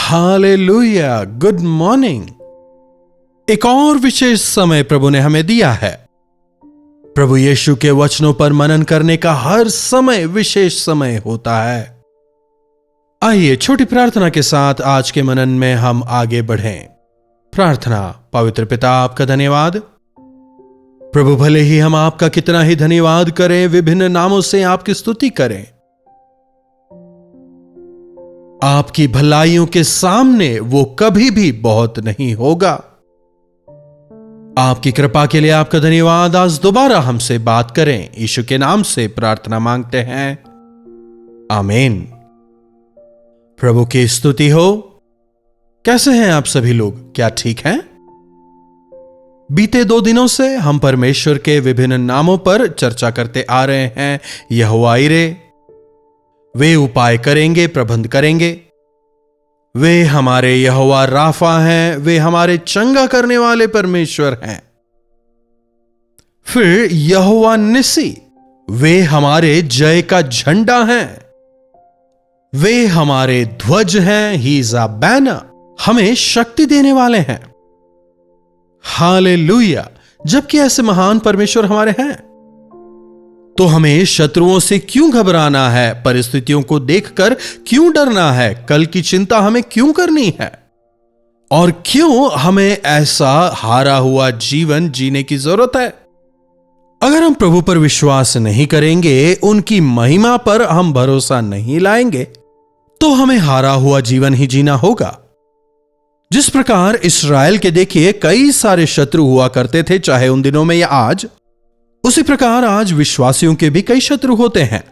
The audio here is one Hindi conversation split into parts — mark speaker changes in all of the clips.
Speaker 1: Hallelujah, good morning. एक और विशेष समय प्रभु ने हमें दिया है। प्रभु यीशु के वचनों पर मनन करने का हर समय विशेष समय होता है। आइए छोटी प्रार्थना के साथ आज के मनन में हम आगे बढ़ें। प्रार्थना। पवित्र पिता, आपका धन्यवाद प्रभु। भले ही हम आपका कितना ही धन्यवाद करें, विभिन्न नामों से आपकी स्तुति करें, आपकी भलाइयों के सामने वो कभी भी बहुत नहीं होगा। आपकी कृपा के लिए आपका धन्यवाद। आज दोबारा हमसे बात करें, यीशु के नाम से प्रार्थना मांगते हैं, आमीन। प्रभु की स्तुति हो। कैसे हैं आप सभी लोग? क्या ठीक हैं? बीते 2 दिनों से हम परमेश्वर के विभिन्न नामों पर चर्चा करते आ रहे हैं। यहोवा यिरे, वे उपाय करेंगे, प्रबंध करेंगे। वे हमारे यहोवा राफा हैं, वे हमारे चंगा करने वाले परमेश्वर हैं। फिर यहोवा निसी, वे हमारे जय का झंडा हैं, वे हमारे ध्वज हैं। ही इज अ बैनर, हमें शक्ति देने वाले हैं। हालेलुया। जबकि ऐसे महान परमेश्वर हमारे हैं, तो हमें शत्रुओं से क्यों घबराना है? परिस्थितियों को देखकर क्यों डरना है? कल की चिंता हमें क्यों करनी है? और क्यों हमें ऐसा हारा हुआ जीवन जीने की जरूरत है? अगर हम प्रभु पर विश्वास नहीं करेंगे, उनकी महिमा पर हम भरोसा नहीं लाएंगे, तो हमें हारा हुआ जीवन ही जीना होगा। जिस प्रकार इस्राएल के देखिए कई सारे शत्रु हुआ करते थे, चाहे उन दिनों में या आज, उसी प्रकार आज विश्वासियों के भी कई शत्रु होते हैं।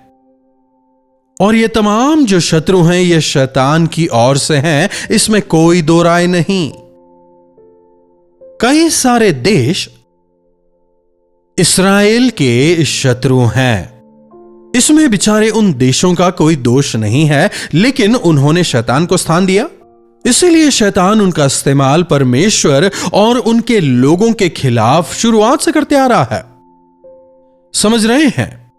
Speaker 1: और ये तमाम जो शत्रु हैं, ये शैतान की ओर से हैं, इसमें कोई दो राय नहीं। कई सारे देश इस्राएल के शत्रु हैं। इसमें बेचारे उन देशों का कोई दोष नहीं है, लेकिन उन्होंने शैतान को स्थान दिया। इसीलिए शैतान उनका इस्तेमाल परमेश्वर और उनके लोगों के खिलाफ शुरुआत से करते आ रहा है। समझ रहे हैं?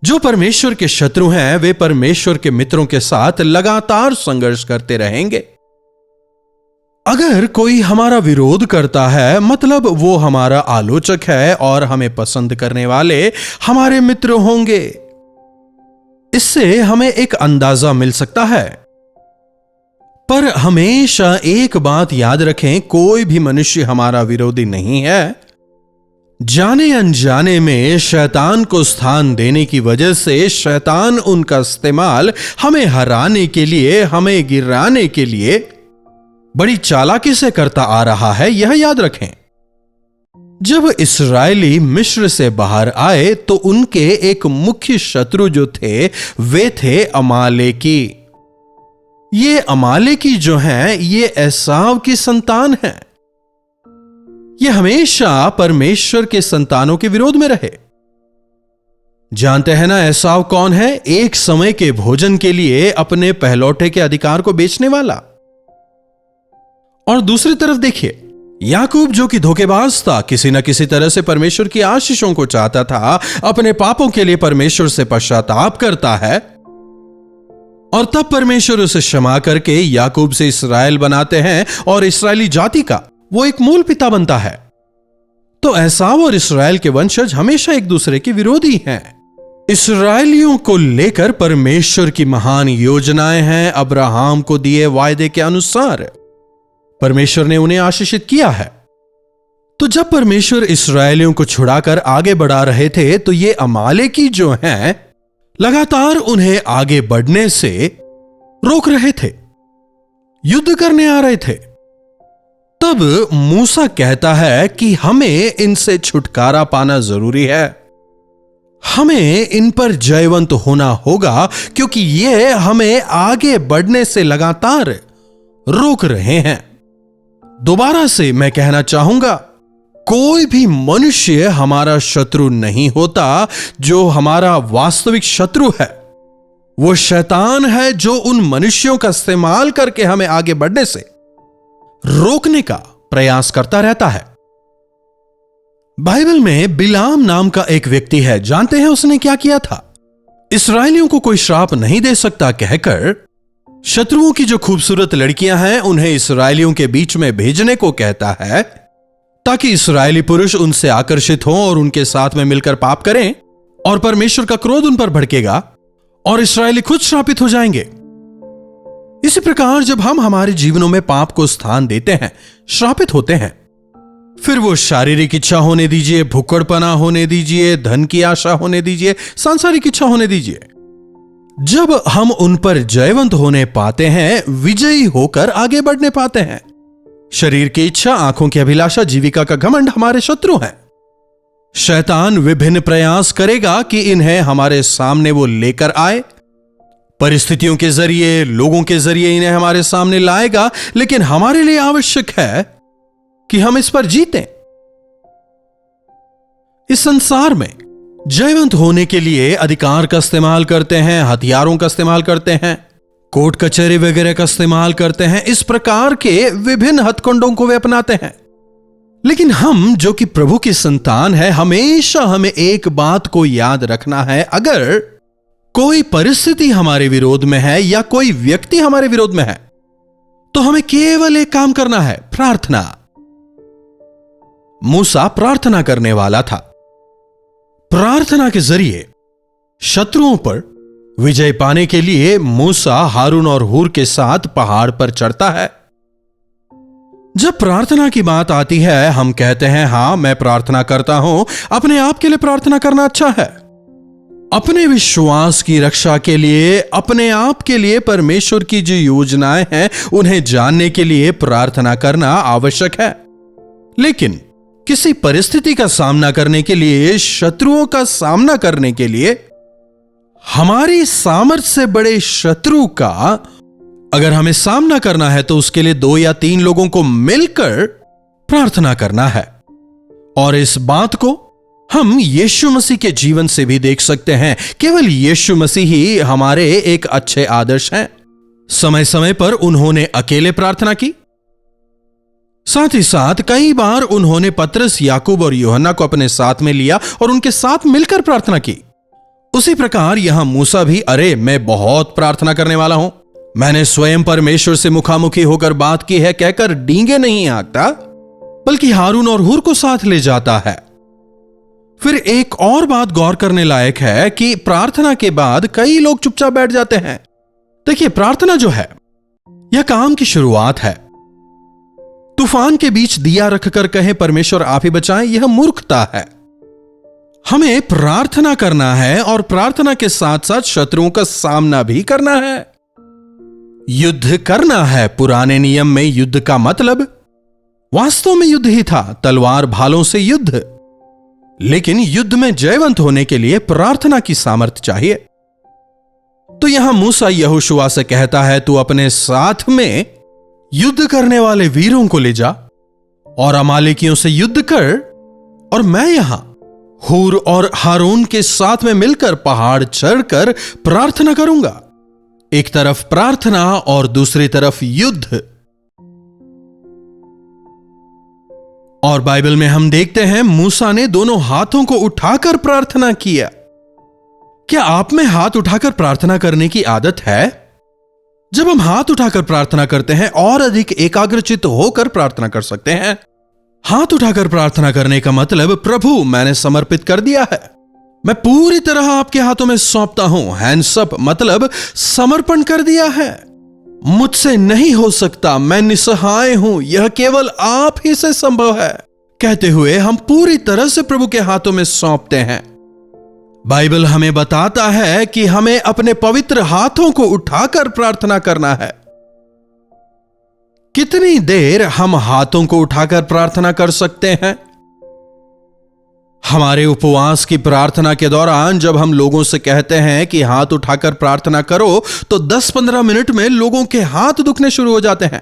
Speaker 1: जो परमेश्वर के शत्रु हैं, वे परमेश्वर के मित्रों के साथ लगातार संघर्ष करते रहेंगे। अगर कोई हमारा विरोध करता है, मतलब वो हमारा आलोचक है और हमें पसंद करने वाले हमारे मित्र होंगे। इससे हमें एक अंदाजा मिल सकता है। पर हमेशा एक बात याद रखें, कोई भी मनुष्य हमारा विरोधी नहीं है। जाने अनजाने में शैतान को स्थान देने की वजह से शैतान उनका इस्तेमाल हमें हराने के लिए, हमें गिराने के लिए बड़ी चालाकी से करता आ रहा है, यह याद रखें। जब इस्राएली मिस्र से बाहर आए, तो उनके एक मुख्य शत्रु जो थे, वे थे अमालेकी। ये अमालेकी जो हैं, ये एसाव की संतान हैं। ये हमेशा परमेश्वर के संतानों के विरोध में रहे। जानते हैं ना एसाव कौन है? एक समय के भोजन के लिए अपने पहलौठे के अधिकार को बेचने वाला। और दूसरी तरफ देखिए याकूब, जो कि धोखेबाज था, किसी न किसी तरह से परमेश्वर की आशीषों को चाहता था, अपने पापों के लिए परमेश्वर से पश्चाताप करता है, और तब परमेश्वर उसे क्षमा करके याकूब से इस्राएल बनाते हैं और इस्राएली जाति का वो एक मूल पिता बनता है। तो एसाव और इस्राएल के वंशज हमेशा एक दूसरे के विरोधी हैं। इस्राएलियों को लेकर परमेश्वर की महान योजनाएं हैं। अब्राहम को दिए वायदे के अनुसार परमेश्वर ने उन्हें आशीषित किया है। तो जब परमेश्वर इस्राएलियों को छुड़ाकर आगे बढ़ा रहे थे, तो ये अमालेकी जो हैं, लगातार उन्हें आगे बढ़ने से रोक रहे थे, युद्ध करने आ रहे थे। तब मूसा कहता है कि हमें इनसे छुटकारा पाना जरूरी है, हमें इन पर जयवंत होना होगा, क्योंकि ये हमें आगे बढ़ने से लगातार रोक रहे हैं। दोबारा से मैं कहना चाहूंगा, कोई भी मनुष्य हमारा शत्रु नहीं होता। जो हमारा वास्तविक शत्रु है, वो शैतान है, जो उन मनुष्यों का इस्तेमाल करके हमें आगे बढ़ने से रोकने का प्रयास करता रहता है। बाइबल में बिलाम नाम का एक व्यक्ति है। जानते हैं उसने क्या किया था? इस्राएलियों को कोई श्राप नहीं दे सकता कहकर शत्रुओं की जो खूबसूरत लड़कियां हैं उन्हें इस्राएलियों के बीच में भेजने को कहता है, ताकि इस्राएली पुरुष उनसे आकर्षित हों और उनके साथ में मिलकर पाप करें, और परमेश्वर का क्रोध उन पर भड़केगा और इस्राएली खुद श्रापित हो जाएंगे। इसी प्रकार जब हम हमारे जीवनों में पाप को स्थान देते हैं, श्रापित होते हैं, फिर वो शारीरिक इच्छा होने दीजिए, भुक्कड़पना होने दीजिए, धन की आशा होने दीजिए, सांसारिक इच्छा होने दीजिए, जब हम उन पर जयवंत होने पाते हैं, विजयी होकर आगे बढ़ने पाते हैं। शरीर की इच्छा, आंखों की अभिलाषा, जीविका का घमंड हमारे शत्रु हैं। शैतान विभिन्न प्रयास करेगा कि इन्हें हमारे सामने वो लेकर आए, परिस्थितियों के जरिए, लोगों के जरिए इन्हें हमारे सामने लाएगा, लेकिन हमारे लिए आवश्यक है कि हम इस पर जीतें। इस संसार में जयवंत होने के लिए अधिकार का इस्तेमाल करते हैं, हथियारों का इस्तेमाल करते हैं, कोर्ट कचहरी वगैरह का इस्तेमाल करते हैं, इस प्रकार के विभिन्न हथकंडों को वे अपनाते हैं। लेकिन हम जो कि प्रभु की संतान है, हमेशा हमें एक बात को याद रखना है, अगर कोई परिस्थिति हमारे विरोध में है या कोई व्यक्ति हमारे विरोध में है, तो हमें केवल एक काम करना है, प्रार्थना। मूसा प्रार्थना करने वाला था। प्रार्थना के जरिए शत्रुओं पर विजय पाने के लिए मूसा हारून और हूर के साथ पहाड़ पर चढ़ता है। जब प्रार्थना की बात आती है, हम कहते हैं, हां मैं प्रार्थना करता हूं। अपने आप के लिए प्रार्थना करना अच्छा है, अपने विश्वास की रक्षा के लिए, अपने आप के लिए परमेश्वर की जो योजनाएं हैं उन्हें जानने के लिए प्रार्थना करना आवश्यक है। लेकिन किसी परिस्थिति का सामना करने के लिए, शत्रुओं का सामना करने के लिए, हमारी सामर्थ्य से बड़े शत्रु का अगर हमें सामना करना है, तो उसके लिए 2 या 3 लोगों को मिलकर प्रार्थना करना है। और इस बात को हम यीशु मसीह के जीवन से भी देख सकते हैं। केवल यीशु मसीह ही हमारे एक अच्छे आदर्श हैं। समय समय पर उन्होंने अकेले प्रार्थना की, साथ ही साथ कई बार उन्होंने पतरस, याकूब और यूहन्ना को अपने साथ में लिया और उनके साथ मिलकर प्रार्थना की। उसी प्रकार यहां मूसा भी, अरे मैं बहुत प्रार्थना करने वाला हूं, मैंने स्वयं परमेश्वर से मुखामुखी होकर बात की है, कहकर डींगे नहीं हाँकता, बल्कि हारून और हूर को साथ ले जाता है। फिर एक और बात गौर करने लायक है कि प्रार्थना के बाद कई लोग चुपचाप बैठ जाते हैं। देखिए, प्रार्थना जो है यह काम की शुरुआत है। तूफान के बीच दिया रखकर कहे परमेश्वर आप ही बचाएं, यह मूर्खता है। हमें प्रार्थना करना है और प्रार्थना के साथ साथ शत्रुओं का सामना भी करना है, युद्ध करना है। पुराने नियम में युद्ध का मतलब वास्तव में युद्ध ही था, तलवार भालों से युद्ध। लेकिन युद्ध में जयवंत होने के लिए प्रार्थना की सामर्थ्य चाहिए। तो यहां मूसा यहोशुआ से कहता है, तू अपने साथ में युद्ध करने वाले वीरों को ले जा और अमालेकियों से युद्ध कर, और मैं यहां हूर और हारून के साथ में मिलकर पहाड़ चढ़कर प्रार्थना करूंगा। एक तरफ प्रार्थना और दूसरी तरफ युद्ध। और बाइबल में हम देखते हैं मूसा ने दोनों हाथों को उठाकर प्रार्थना किया। क्या आप में हाथ उठाकर प्रार्थना करने की आदत है? जब हम हाथ उठाकर प्रार्थना करते हैं और अधिक एकाग्रचित्त होकर प्रार्थना कर सकते हैं। हाथ उठाकर प्रार्थना करने का मतलब, प्रभु मैंने समर्पित कर दिया है, मैं पूरी तरह आपके हाथों में सौंपता हूं। हैंड्स अप मतलब समर्पण कर दिया है, मुझसे नहीं हो सकता, मैं निसहाय हूं, यह केवल आप ही से संभव है, कहते हुए हम पूरी तरह से प्रभु के हाथों में सौंपते हैं। बाइबल हमें बताता है कि हमें अपने पवित्र हाथों को उठाकर प्रार्थना करना है। कितनी देर हम हाथों को उठाकर प्रार्थना कर सकते हैं? हमारे उपवास की प्रार्थना के दौरान जब हम लोगों से कहते हैं कि हाथ उठाकर प्रार्थना करो, तो 10-15 मिनट में लोगों के हाथ दुखने शुरू हो जाते हैं।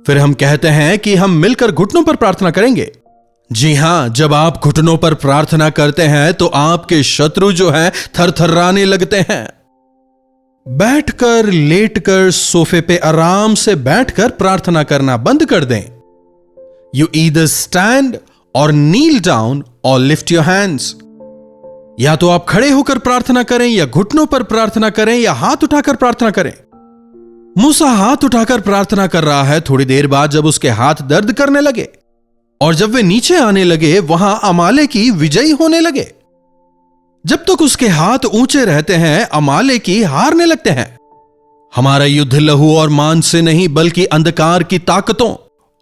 Speaker 1: फिर हम कहते हैं कि हम मिलकर घुटनों पर प्रार्थना करेंगे। जी हां, जब आप घुटनों पर प्रार्थना करते हैं तो आपके शत्रु जो हैं थरथराने लगते हैं। बैठकर, लेटकर, सोफे पे आराम से बैठकर प्रार्थना करना बंद कर दें। यू ईदर स्टैंड और नील डाउन और लिफ्ट योर हैंड्स। या तो आप खड़े होकर प्रार्थना करें, या घुटनों पर प्रार्थना करें, या हाथ उठाकर प्रार्थना करें। मूसा हाथ उठाकर प्रार्थना कर रहा है। थोड़ी देर बाद जब उसके हाथ दर्द करने लगे और जब वे नीचे आने लगे, वहां अमालेकी विजयी होने लगे। जब तक उसके हाथ ऊंचे रहते हैं, अमालेकी हारने लगते हैं। हमारा युद्ध लहू और मांस से नहीं, बल्कि अंधकार की ताकतों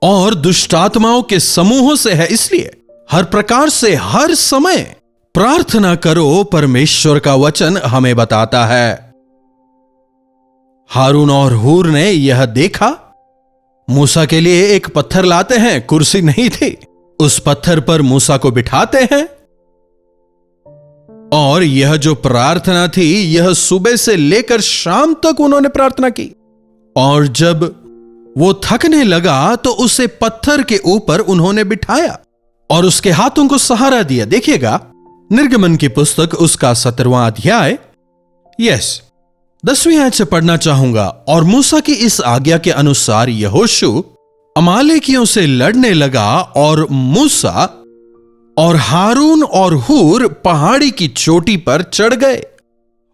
Speaker 1: और दुष्टात्माओं के समूहों से है। इसलिए हर प्रकार से हर समय प्रार्थना करो। परमेश्वर का वचन हमें बताता है। हारून और हूर ने यह देखा। मूसा के लिए एक पत्थर लाते हैं। कुर्सी नहीं थी। उस पत्थर पर मूसा को बिठाते हैं और यह जो प्रार्थना थी, यह सुबह से लेकर शाम तक उन्होंने प्रार्थना की। और जब वो थकने लगा तो उसे पत्थर के ऊपर उन्होंने बिठाया और उसके हाथों को सहारा दिया। देखिएगा, निर्गमन की पुस्तक उसका 17वां अध्याय 10वीं आयत से पढ़ना चाहूंगा। और मूसा की इस आज्ञा के अनुसार यहोशू अमालेकियों से लड़ने लगा और मूसा और हारून और हूर पहाड़ी की चोटी पर चढ़ गए।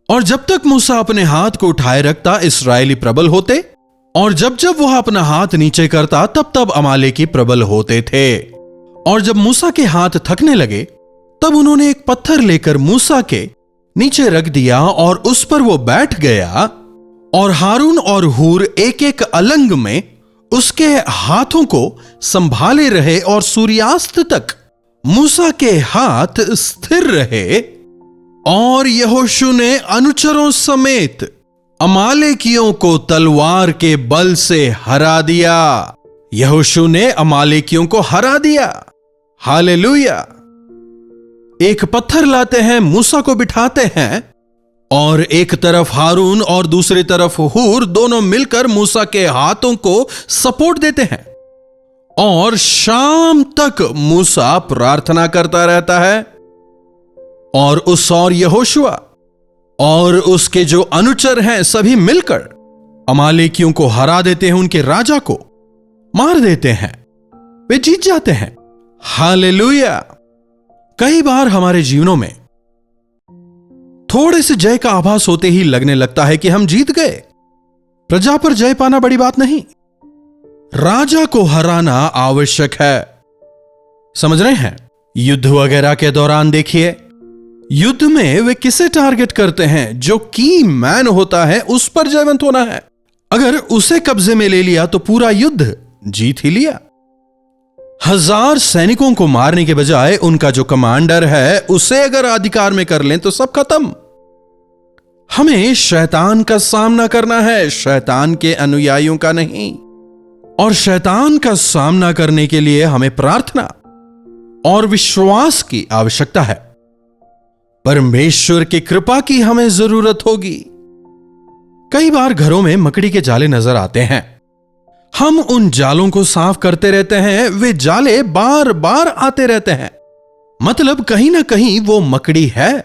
Speaker 1: और जब तक मूसा अपने हाथ को उठाए रखता, इस्राएली प्रबल होते, और जब जब वह अपना हाथ नीचे करता, तब तब अमालेकी प्रबल होते थे। और जब मूसा के हाथ थकने लगे, तब उन्होंने एक पत्थर लेकर मूसा के नीचे रख दिया और उस पर वो बैठ गया। और हारून और हूर एक एक अलंग में उसके हाथों को संभाले रहे और सूर्यास्त तक मूसा के हाथ स्थिर रहे। और यहोशू ने अनुचरों समेत अमालेकियों को तलवार के बल से हरा दिया। यहोशू ने अमालेकियों को हरा दिया। हालेलुया। एक पत्थर लाते हैं, मूसा को बिठाते हैं और एक तरफ हारून और दूसरी तरफ हूर, दोनों मिलकर मूसा के हाथों को सपोर्ट देते हैं। और शाम तक मूसा प्रार्थना करता रहता है। और यहोशुआ और उसके जो अनुचर हैं, सभी मिलकर अमालेकियों को हरा देते हैं, उनके राजा को मार देते हैं, वे जीत जाते हैं। हालेलुया। कई बार हमारे जीवनों में थोड़े से जय का आभास होते ही लगने लगता है कि हम जीत गए। प्रजा पर जय पाना बड़ी बात नहीं, राजा को हराना आवश्यक है। समझ रहे हैं? युद्ध वगैरह के दौरान देखिए, युद्ध में वे किसे टारगेट करते हैं? जो की मैन होता है, उस पर जयवंत होना है। अगर उसे कब्जे में ले लिया तो पूरा युद्ध जीत ही लिया। 1000 सैनिकों को मारने के बजाय उनका जो कमांडर है, उसे अगर अधिकार में कर लें तो सब खत्म। हमें शैतान का सामना करना है, शैतान के अनुयायियों का नहीं। और शैतान का सामना करने के लिए हमें प्रार्थना और विश्वास की आवश्यकता है। परमेश्वर की कृपा की हमें जरूरत होगी। कई बार घरों में मकड़ी के जाले नजर आते हैं। हम उन जालों को साफ करते रहते हैं, वे जाले बार बार आते रहते हैं। मतलब कहीं ना कहीं वो मकड़ी है।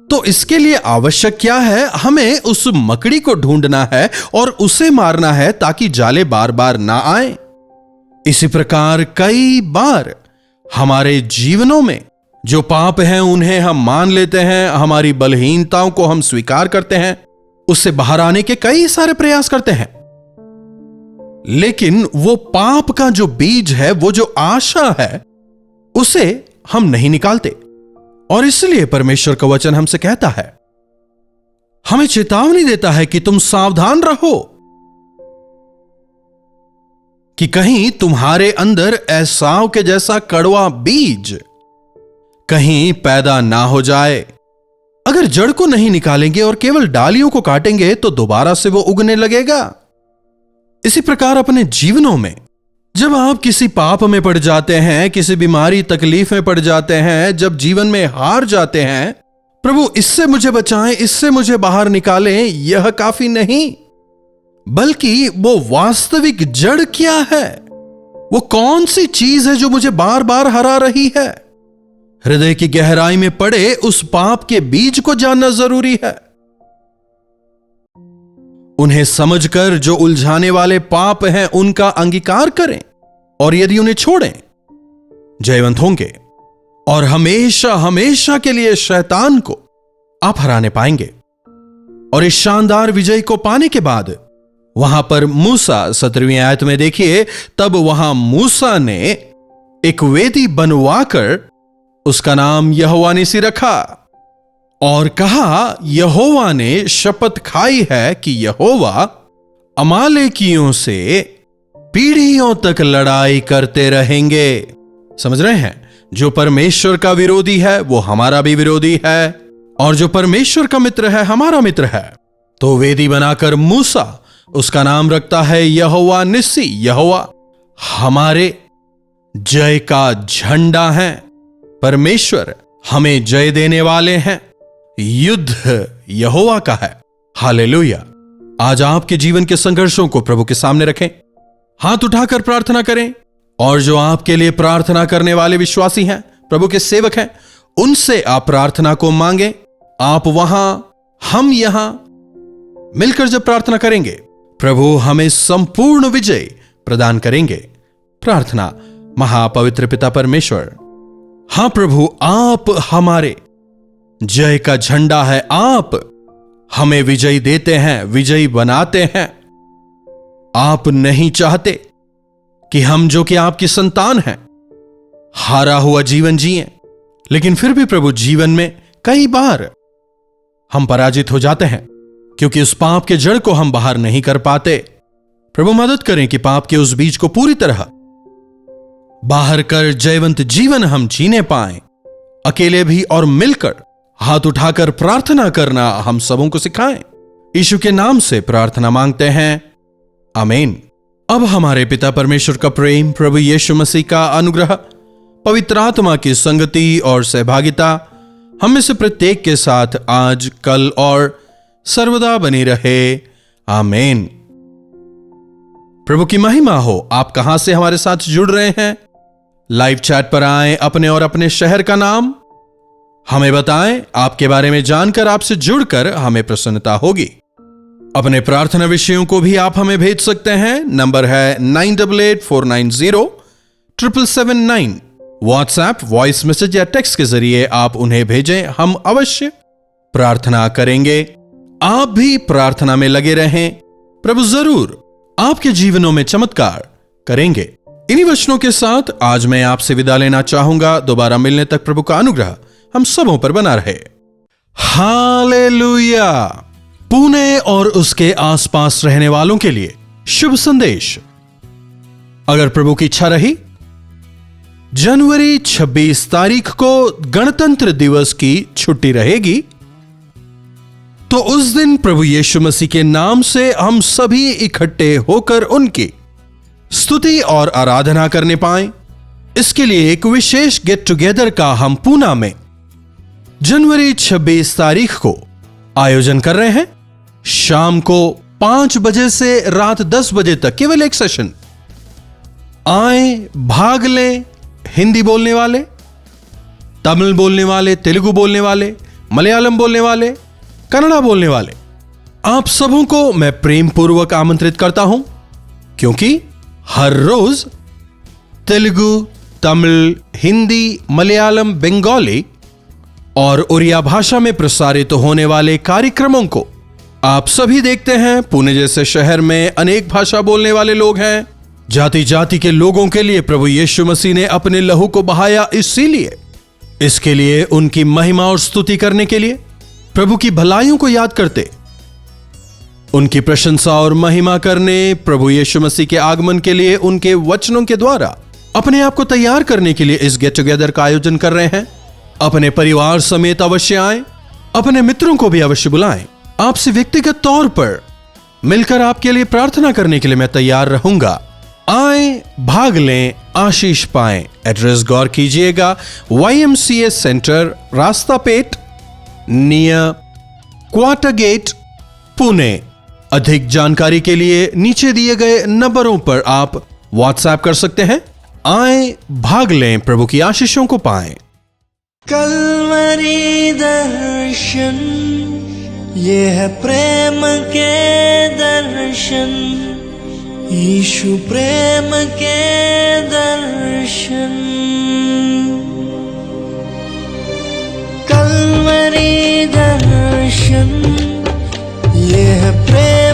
Speaker 1: तो इसके लिए आवश्यक क्या है? हमें उस मकड़ी को ढूंढना है और उसे मारना है ताकि जाले बार बार ना आए। इसी प्रकार कई बार हमारे जीवनों में जो पाप हैं उन्हें हम मान लेते हैं, हमारी बलहीनताओं को हम स्वीकार करते हैं, उससे बाहर आने के कई सारे प्रयास करते हैं, लेकिन वो पाप का जो बीज है, वो जो आशा है, उसे हम नहीं निकालते। और इसलिए परमेश्वर का वचन हमसे कहता है, हमें चेतावनी देता है कि तुम सावधान रहो कि कहीं तुम्हारे अंदर एसाव के जैसा कड़वा बीज कहीं पैदा ना हो जाए। अगर जड़ को नहीं निकालेंगे और केवल डालियों को काटेंगे तो दोबारा से वो उगने लगेगा। इसी प्रकार अपने जीवनों में जब आप किसी पाप में पड़ जाते हैं, किसी बीमारी तकलीफ में पड़ जाते हैं, जब जीवन में हार जाते हैं, प्रभु इससे मुझे बचाएं, इससे मुझे बाहर निकालें, यह काफी नहीं, बल्कि वो वास्तविक जड़ क्या है, वो कौन सी चीज है जो मुझे बार बार हरा रही है। हृदय की गहराई में पड़े उस पाप के बीज को जानना जरूरी है। उन्हें समझकर जो उलझाने वाले पाप हैं उनका अंगीकार करें, और यदि उन्हें छोड़ें, जयवंत होंगे और हमेशा हमेशा के लिए शैतान को आप हराने पाएंगे। और इस शानदार विजय को पाने के बाद वहां पर मूसा 17वीं आयत में देखिए, तब वहां मूसा ने एक वेदी बनवाकर उसका नाम यहोवा निसी रखा और कहा, यहोवा ने शपथ खाई है कि यहोवा अमालेकियों से पीढ़ियों तक लड़ाई करते रहेंगे। समझ रहे हैं? जो परमेश्वर का विरोधी है वो हमारा भी विरोधी है, और जो परमेश्वर का मित्र है हमारा मित्र है। तो वेदी बनाकर मूसा उसका नाम रखता है यहोवा निस्सी। यहोवा हमारे जय का झंडा है। परमेश्वर हमें जय देने वाले हैं। युद्ध यहोवा का है। हालेलुया। आज आपके जीवन के संघर्षों को प्रभु के सामने रखें, हाथ उठाकर प्रार्थना करें, और जो आपके लिए प्रार्थना करने वाले विश्वासी हैं, प्रभु के सेवक हैं, उनसे आप प्रार्थना को मांगें। आप वहां, हम यहां मिलकर जब प्रार्थना करेंगे, प्रभु हमें संपूर्ण विजय प्रदान करेंगे। प्रार्थना। महापवित्र पिता परमेश्वर, हां प्रभु, आप हमारे जय का झंडा है। आप हमें विजयी देते हैं, विजयी बनाते हैं। आप नहीं चाहते कि हम जो कि आपकी संतान हैं हारा हुआ जीवन जिएं, लेकिन फिर भी प्रभु जीवन में कई बार हम पराजित हो जाते हैं क्योंकि उस पाप के जड़ को हम बाहर नहीं कर पाते। प्रभु मदद करें कि पाप के उस बीज को पूरी तरह बाहर कर जयवंत जीवन हम जीने पाएं। अकेले भी और मिलकर हाथ उठाकर प्रार्थना करना हम सबों को सिखाएं। यीशु के नाम से प्रार्थना मांगते हैं, आमीन। अब हमारे पिता परमेश्वर का प्रेम, प्रभु यीशु मसीह का अनुग्रह, पवित्र आत्मा की संगति और सहभागिता हम में से प्रत्येक के साथ आज, कल और सर्वदा बनी रहे। आमीन। प्रभु की महिमा हो। आप कहां से हमारे साथ जुड़ रहे हैं? लाइव चैट पर आएं, अपने और अपने शहर का नाम हमें बताएं। आपके बारे में जानकर, आपसे जुड़कर हमें प्रसन्नता होगी। अपने प्रार्थना विषयों को भी आप हमें भेज सकते हैं। नंबर है 9884907779। व्हाट्सएप, वॉइस मैसेज या टेक्स्ट के जरिए आप उन्हें भेजें, हम अवश्य प्रार्थना करेंगे। आप भी प्रार्थना में लगे रहें, प्रभु जरूर आपके जीवनों में चमत्कार करेंगे। इन्हीं वचनों के साथ आज मैं आपसे विदा लेना चाहूंगा। दोबारा मिलने तक प्रभु का अनुग्रह हम सबों पर बना रहे। हालेलुया। पुणे और उसके आसपास रहने वालों के लिए शुभ संदेश। अगर प्रभु की इच्छा रही, जनवरी 26 तारीख को गणतंत्र दिवस की छुट्टी रहेगी, तो उस दिन प्रभु यीशु मसीह के नाम से हम सभी इकट्ठे होकर उनकी स्तुति और आराधना करने पाएं। इसके लिए एक विशेष गेट टुगेदर का हम पूना में जनवरी 26 तारीख को आयोजन कर रहे हैं। शाम को 5 बजे से रात 10 बजे तक केवल एक सेशन। आए, भाग लें। हिंदी बोलने वाले, तमिल बोलने वाले, तेलुगु बोलने वाले, मलयालम बोलने वाले, कन्नड़ा बोलने वाले, आप सबों को मैं प्रेम पूर्वक आमंत्रित करता हूं, क्योंकि हर रोज तेलुगु, तमिल, हिंदी, मलयालम, बंगाली और उड़िया भाषा में प्रसारित होने वाले कार्यक्रमों को आप सभी देखते हैं। पुणे जैसे शहर में अनेक भाषा बोलने वाले लोग हैं। जाति जाति के लोगों के लिए प्रभु यीशु मसीह ने अपने लहू को बहाया, इसीलिए इसके लिए उनकी महिमा और स्तुति करने के लिए, प्रभु की भलाइयों को याद करते, उनकी प्रशंसा और महिमा करने, प्रभु यीशु मसीह के आगमन के लिए उनके वचनों के द्वारा अपने आप को तैयार करने के लिए इस गेट टुगेदर का आयोजन कर रहे हैं। अपने परिवार समेत अवश्य आएं, अपने मित्रों को भी अवश्य बुलाएं। आपसे व्यक्तिगत तौर पर मिलकर आपके लिए प्रार्थना करने के लिए मैं तैयार रहूंगा। आएं, भाग लें, आशीष पाएं। एड्रेस गौर कीजिएगा, YMCA सेंटर, रास्ता पेट, नियर क्वार्टर गेट, पुणे। अधिक जानकारी के लिए नीचे दिए गए नंबरों पर आप व्हाट्सएप कर सकते हैं। आएं, भाग लें, प्रभु की आशीषों को पाएं।
Speaker 2: कल्वरी दर्शन, ये है प्रेम के दर्शन, यीशु प्रेम के दर्शन। कल्वरी दर्शन, ये है प्रेम